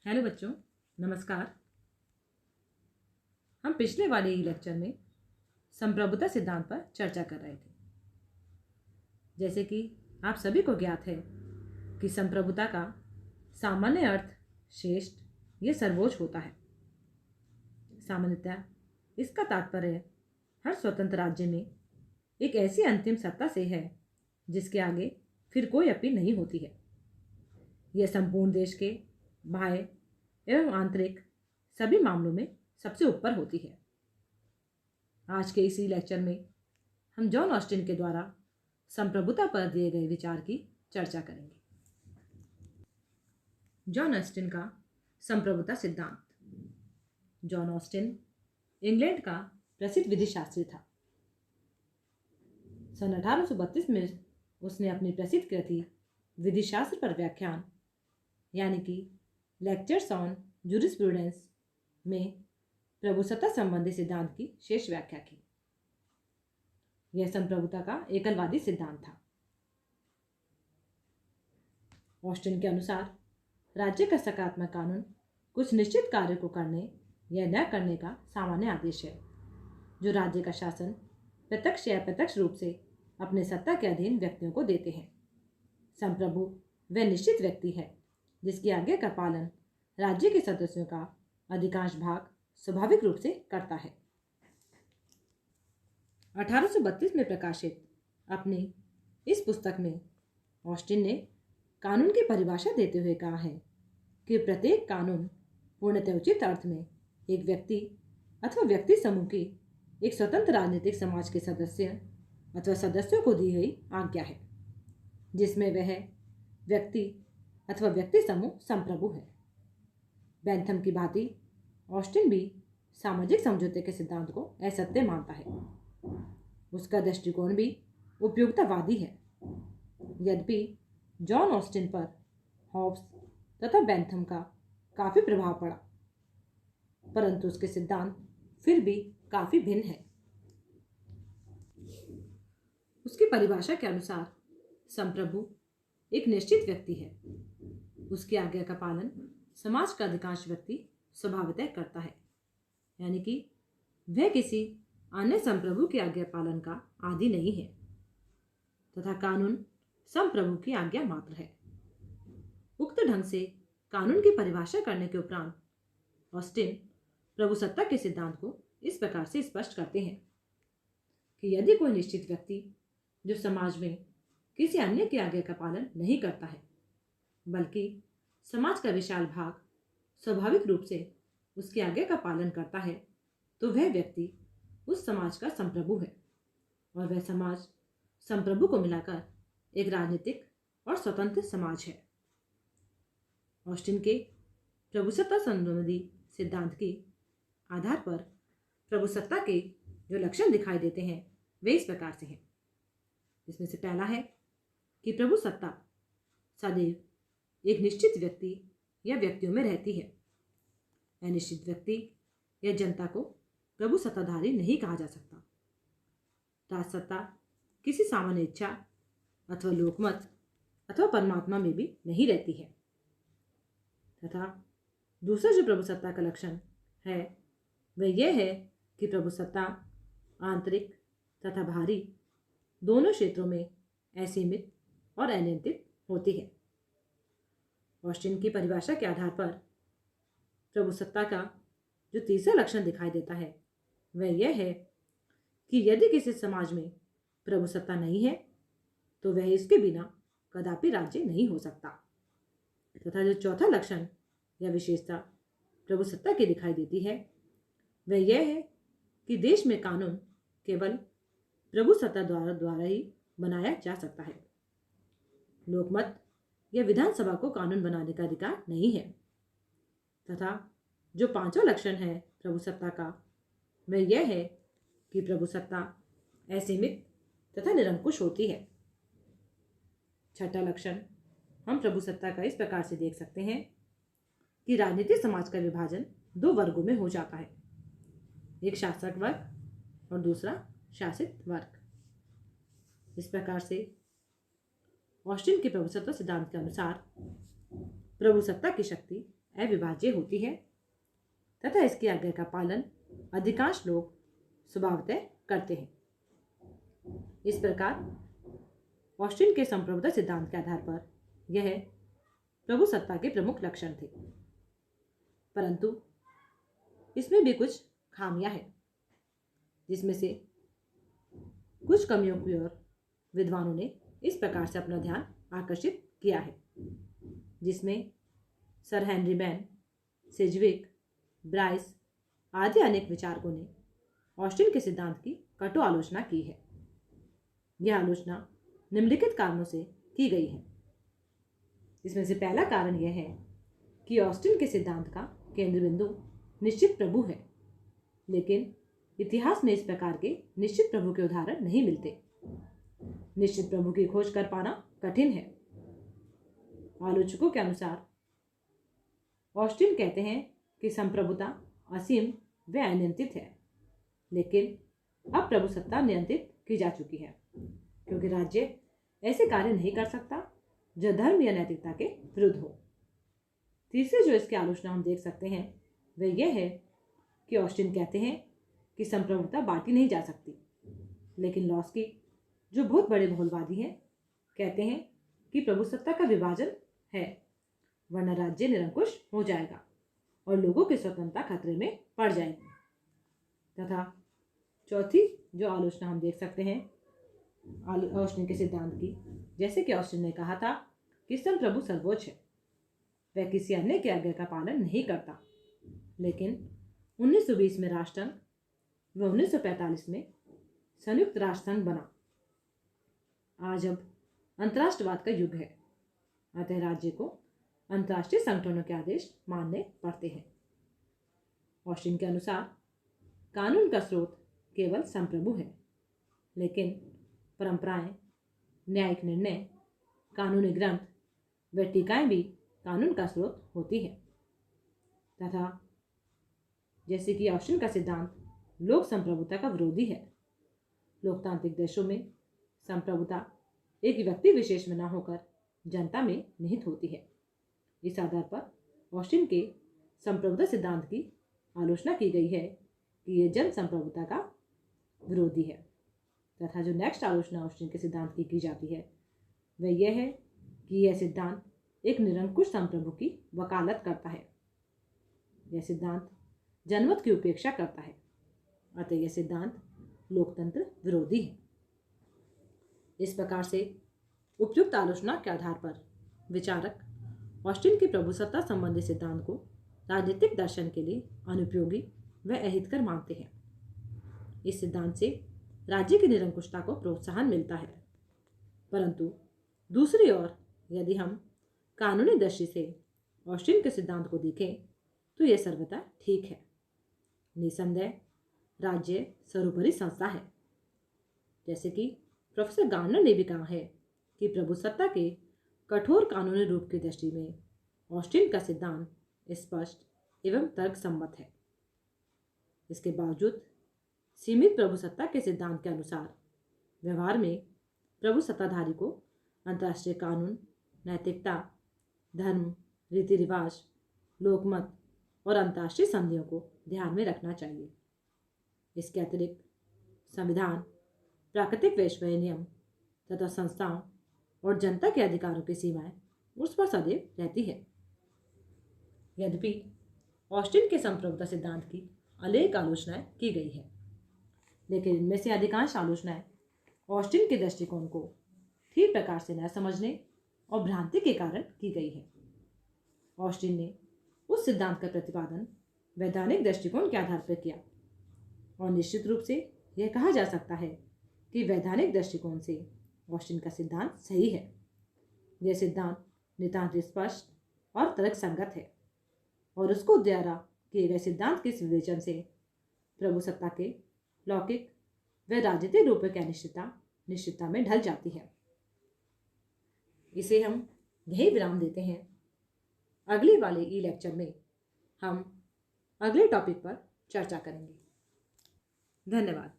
Hello बच्चों, नमस्कार। हम पिछले वाले ही लेक्चर में संप्रभुता सिद्धांत पर चर्चा कर रहे थे। जैसे कि आप सभी को ज्ञात है कि संप्रभुता का सामान्य अर्थ श्रेष्ठ या सर्वोच्च होता है। सामान्यतः इसका तात्पर्य हर स्वतंत्र राज्य में एक ऐसी अंतिम सत्ता से है जिसके आगे फिर कोई अपील नहीं होती है। यह संपूर्ण देश के बाह्य एवं आंतरिक सभी मामलों में सबसे ऊपर होती है। आज के इसी लेक्चर में हम जॉन ऑस्टिन के द्वारा संप्रभुता पर दिए गए विचार की चर्चा करेंगे। जॉन ऑस्टिन का संप्रभुता सिद्धांत। जॉन ऑस्टिन इंग्लैंड का प्रसिद्ध विधिशास्त्री था। सन 1832 में उसने अपनी प्रसिद्ध कृति विधिशास्त्र पर व्याख्यान यानी कि लेक्चर्स ऑन जूरिस्प्रूडेंस में प्रभुसत्ता संबंधी सिद्धांत की शेष व्याख्या की। यह संप्रभुता का एकलवादी सिद्धांत था। ऑस्टिन के अनुसार राज्य का सकारात्मक कानून कुछ निश्चित कार्य को करने या न करने का सामान्य आदेश है जो राज्य का शासन प्रत्यक्ष या अप्रत्यक्ष रूप से अपने सत्ता के अधीन व्यक्तियों को देते हैं। संप्रभु वह निश्चित व्यक्ति है जिसकी आज्ञा का पालन राज्य के सदस्यों का अधिकांश भाग स्वाभाविक रूप से करता है। 1832 में प्रकाशित अपनी इस पुस्तक में ऑस्टिन ने कानून की परिभाषा देते हुए कहा है कि प्रत्येक कानून पूर्णतः उचित अर्थ में एक व्यक्ति अथवा व्यक्ति समूह की एक स्वतंत्र राजनीतिक समाज के सदस्य अथवा सदस्यों को दी गई आज्ञा है जिसमें वह व्यक्ति अथवा व्यक्ति समूह संप्रभु है। बेंथम की भांति ऑस्टिन भी सामाजिक समझौते के सिद्धांत को असत्य मानता है। उसका दृष्टिकोण भी उपयोगितावादी है। यद्यपि जॉन ऑस्टिन पर हॉब्स तथा बेंथम का काफी प्रभाव पड़ा, परंतु उसके सिद्धांत फिर भी काफी भिन्न है। उसकी परिभाषा के अनुसार संप्रभु एक निश्चित व्यक्ति है। उसकी आज्ञा का पालन समाज का अधिकांश व्यक्ति स्वभावतः करता है, यानी कि वह किसी अन्य संप्रभु की आज्ञा पालन का आदी नहीं है तथा कानून संप्रभु की आज्ञा मात्र है। उक्त ढंग से कानून की परिभाषा करने के उपरांत ऑस्टिन प्रभुसत्ता के सिद्धांत को इस प्रकार से स्पष्ट करते हैं कि यदि कोई निश्चित व्यक्ति जो समाज में किसी अन्य की आज्ञा का पालन नहीं करता है बल्कि समाज का विशाल भाग स्वाभाविक रूप से उसकी आज्ञा का पालन करता है, तो वह व्यक्ति उस समाज का संप्रभु है और वह समाज संप्रभु को मिलाकर एक राजनीतिक और स्वतंत्र समाज है। ऑस्टिन के प्रभुसत्ता संबंधी सिद्धांत के आधार पर प्रभुसत्ता के जो लक्षण दिखाई देते हैं वे इस प्रकार से हैं। इसमें से पहला है कि प्रभुसत्ता सदैव एक निश्चित व्यक्ति या व्यक्तियों में रहती है। अनिश्चित व्यक्ति या जनता को प्रभुसत्ताधारी नहीं कहा जा सकता। राजसत्ता किसी सामान्य इच्छा अथवा लोकमत अथवा परमात्मा में भी नहीं रहती है। तथा दूसरा जो प्रभुसत्ता का लक्षण है वह यह है कि प्रभुसत्ता आंतरिक तथा बाहरी दोनों क्षेत्रों में असीमित और अनियंत्रित होती है। ऑस्टिन की परिभाषा के आधार पर प्रभुसत्ता का जो तीसरा लक्षण दिखाई देता है वह यह है कि यदि किसी समाज में प्रभुसत्ता नहीं है तो वह इसके बिना कदापि राज्य नहीं हो सकता। तथा जो चौथा लक्षण या विशेषता प्रभुसत्ता की दिखाई देती है वह यह है कि देश में कानून केवल प्रभुसत्ता द्वारा ही बनाया जा सकता है। लोकमत या विधानसभा को कानून बनाने का अधिकार नहीं है। तथा जो पांचवा लक्षण है प्रभुसत्ता का वह यह है कि प्रभुसत्ता असीमित तथा निरंकुश होती है। छठा लक्षण हम प्रभुसत्ता का इस प्रकार से देख सकते हैं कि राजनीतिक समाज का विभाजन दो वर्गों में हो जाता है, एक शासक वर्ग और दूसरा शासित वर्ग। इस प्रकार से ऑस्टिन के प्रभुसत्ता सिद्धांत के अनुसार प्रभुसत्ता की शक्ति अविभाज्य होती है तथा इसकी आज्ञा का पालन अधिकांश लोग स्वभावतः करते हैं। इस प्रकार ऑस्टिन के संप्रभुता सिद्धांत के आधार पर यह प्रभुसत्ता के प्रमुख लक्षण थे, परंतु इसमें भी कुछ खामियां हैं, जिसमें से कुछ कमियों की ओर विद्वानों ने इस प्रकार से अपना ध्यान आकर्षित किया है, जिसमें सर हेनरी मैन, सिजविक, ब्राइस आदि अनेक विचारकों ने ऑस्टिन के सिद्धांत की कटु आलोचना की है। यह आलोचना निम्नलिखित कारणों से की गई है। इसमें से पहला कारण यह है कि ऑस्टिन के सिद्धांत का केंद्र बिंदु निश्चित प्रभु है, लेकिन इतिहास में इस प्रकार के निश्चित प्रभु के उदाहरण नहीं मिलते। निश्चित प्रभु की खोज कर पाना कठिन है। आलोचकों के अनुसार ऑस्टिन कहते हैं कि संप्रभुता असीम व अनियंत्रित है, लेकिन अब प्रभुसत्ता नियंत्रित की जा चुकी है, क्योंकि राज्य ऐसे कार्य नहीं कर सकता जो धर्म या नैतिकता के विरुद्ध हो। तीसरे जो इसकी आलोचना हम देख सकते हैं वह यह है कि ऑस्टिन कहते हैं कि संप्रभुता बांटी नहीं जा सकती, लेकिन लॉस्की जो बहुत बड़े बहुलवादी हैं कहते हैं कि प्रभुसत्ता का विभाजन है, वरना राज्य निरंकुश हो जाएगा और लोगों की स्वतंत्रता खतरे में पड़ जाएगी। तथा चौथी जो आलोचना हम देख सकते हैं ऑस्टिन के सिद्धांत की, जैसे कि ऑस्टिन ने कहा था कि संप्रभु सर्वोच्च है, वह किसी अन्य की आज्ञा का पालन नहीं करता, लेकिन 1920 में राष्ट्रसंघ व 1945 में संयुक्त राष्ट्र संघ बना। आज अब अंतर्राष्ट्रवाद का युग है, अतः राज्य को अंतर्राष्ट्रीय संगठनों के आदेश मानने पड़ते हैं। ऑस्टिन के अनुसार कानून का स्रोत केवल संप्रभु है, लेकिन परंपराएं, न्यायिक निर्णय, कानूनी ग्रंथ व टीकाएं भी कानून का स्रोत होती है। तथा जैसे कि ऑस्टिन का सिद्धांत लोक संप्रभुता का विरोधी है। लोकतांत्रिक देशों में संप्रभुता एक व्यक्ति विशेष में न होकर जनता में निहित होती है। इस आधार पर ऑस्टिन के संप्रभुता सिद्धांत की आलोचना की गई है कि यह जन संप्रभुता का विरोधी है। तथा जो नेक्स्ट आलोचना ऑस्टिन के सिद्धांत की जाती है वह यह है कि यह सिद्धांत एक निरंकुश संप्रभु की वकालत करता है। यह सिद्धांत जनमत की उपेक्षा करता है, अतः यह सिद्धांत लोकतंत्र विरोधी है। इस प्रकार से उपयुक्त आलोचना के आधार पर विचारक ऑस्टिन की प्रभुसत्ता संबंधी सिद्धांत को राजनीतिक दर्शन के लिए अनुपयोगी व अहितकर मानते हैं। इस सिद्धांत से राज्य की निरंकुशता को प्रोत्साहन मिलता है, परंतु दूसरी ओर यदि हम कानूनी दृष्टि से ऑस्टिन के सिद्धांत को देखें तो यह सर्वथा ठीक है। निसंदेह राज्य सर्वोपरि संस्था है। जैसे कि प्रोफेसर गार्नर ने भी कहा है कि प्रभुसत्ता के कठोर कानूनी रूप की दृष्टि में ऑस्टिन का सिद्धांत स्पष्ट एवं तर्कसम्मत है। इसके बावजूद सीमित प्रभुसत्ता के सिद्धांत के अनुसार व्यवहार में प्रभुसत्ताधारी को अंतर्राष्ट्रीय कानून, नैतिकता, धर्म, रीति रिवाज, लोकमत और अंतर्राष्ट्रीय संधियों को ध्यान में रखना चाहिए। इसके अतिरिक्त संविधान, प्राकृतिक वैश्विक नियम तथा संस्थाओं और जनता के अधिकारों की सीमाएं उस पर सदैव रहती है। यद्यपि ऑस्टिन के संप्रभुता सिद्धांत की अनेक आलोचनाएं की गई है, लेकिन इनमें से अधिकांश आलोचनाएं ऑस्टिन के दृष्टिकोण को ठीक प्रकार से न समझने और भ्रांति के कारण की गई है। ऑस्टिन ने उस सिद्धांत का प्रतिपादन वैधानिक दृष्टिकोण के आधार पर किया और निश्चित रूप से यह कहा जा सकता है कि वैधानिक दृष्टिकोण से ऑस्टिन का सिद्धांत सही है। यह सिद्धांत नितांत स्पष्ट और तर्कसंगत है और उसको द्वारा किए गए सिद्धांत के विवेचन से प्रभुसत्ता के लौकिक व राजनीतिक रूपों की निश्चितता में ढल जाती है। इसे हम यही विराम देते हैं। अगले वाले ई लेक्चर में हम अगले टॉपिक पर चर्चा करेंगे। धन्यवाद।